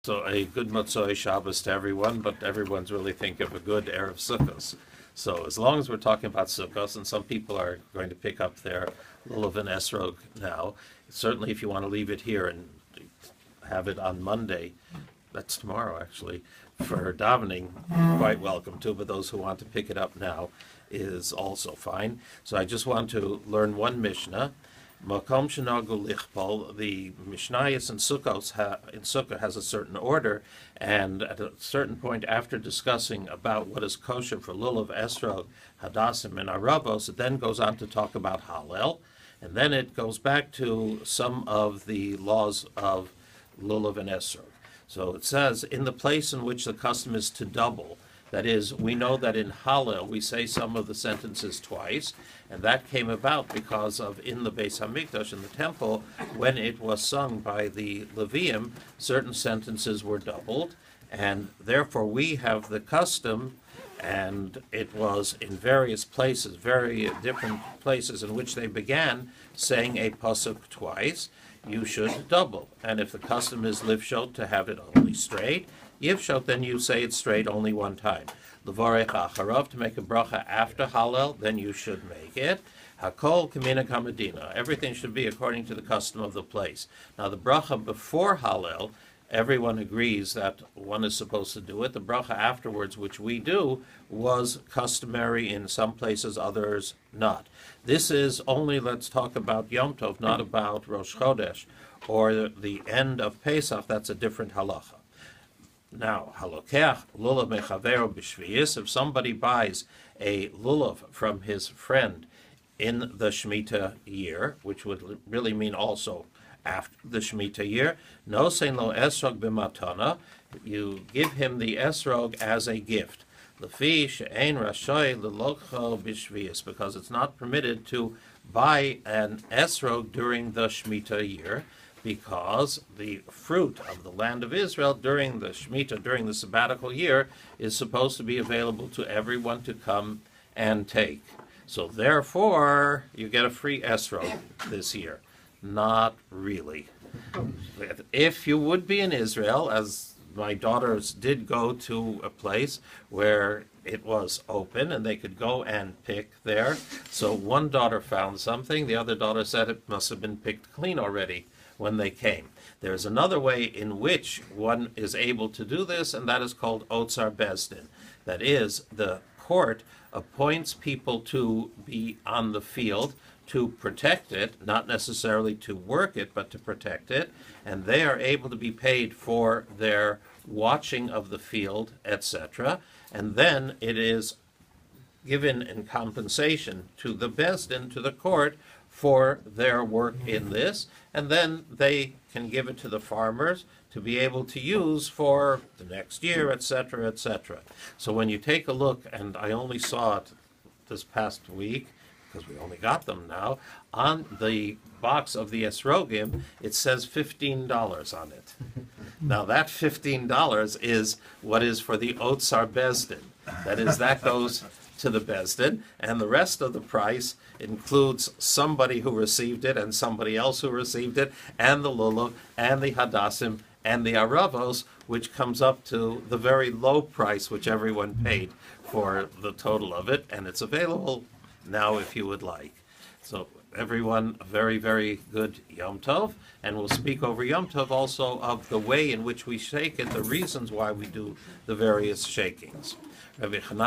So a good Motzoi Shabbos to everyone, but everyone's really thinking of a good Erev Sukkos. So as long as we're talking about Sukkos, and some people are going to pick up their Lulav and Esrog now, certainly if you want to leave it here and have it on Monday, that's tomorrow actually, for davening, quite welcome to, but those who want to pick it up now is also fine. So I just want to learn one Mishnah. Makom shenagu lichpol, the Mishnayos in Sukkah has a certain order, and at a certain point after discussing about what is kosher for Lulav, Esrog, Hadassim, and Aravos, it then goes on to talk about Hallel, and then it goes back to some of the laws of Lulav and Esrog. So it says, in the place in which the custom is to double, that is, we know that in Hallel we say some of the sentences twice, and that came about because of in the Beis Hamikdash, in the temple, when it was sung by the Levium, certain sentences were doubled, and therefore we have the custom, and it was in various places, very different places in which they began saying a pasuk twice, you should double. And if the custom is livshot, to have it only straight, Yivshot, then you say it straight only one time. Levarech acharav, to make a bracha after Hallel, then you should make it. Hakol kamina kamadina, everything should be according to the custom of the place. Now the bracha before Hallel, everyone agrees that one is supposed to do it. The bracha afterwards, which we do, was customary in some places, others not. This is only, let's talk about Yom Tov, not about Rosh Chodesh, or the end of Pesach. That's a different halacha. Now, halokeach lulav mechavero b'shviyis, if somebody buys a lulav from his friend in the Shemitah year, which would really mean also after the Shemitah year, no sein lo esrog b'matana, you give him the esrog as a gift. Lefi she'ein rashoy l'locho b'shviyis, because it's not permitted to buy an esrog during the Shemitah year, because the fruit of the land of Israel during the Shemitah, during the sabbatical year, is supposed to be available to everyone to come and take. So therefore, you get a free esrog this year. Not really. If you would be in Israel, as my daughters did go to a place where it was open and they could go and pick there. So one daughter found something, the other daughter said it must have been picked clean already when they came. There's another way in which one is able to do this, and that is called Otzar Bezdin. That is, the court appoints people to be on the field to protect it, not necessarily to work it, but to protect it, and they are able to be paid for their watching of the field, etc., and then it is given in compensation to the Bezdin, to the court, for their work in this, and then they can give it to the farmers to be able to use for the next year, etc., etc. So when you take a look, and I only saw it this past week, because we only got them now, on the box of the Esrogim, it says $15 on it. Now that $15 is what is for the Otzar Bezdin. That is, that goes to the Bezdin, and the rest of the price includes somebody who received it and somebody else who received it, and the lulav, and the hadassim, and the aravos, which comes up to the very low price which everyone paid for the total of it, and it's available now if you would like. So everyone, a very, very good Yom Tov, and we'll speak over Yom Tov also of the way in which we shake it, the reasons why we do the various shakings. Rabbi Hanan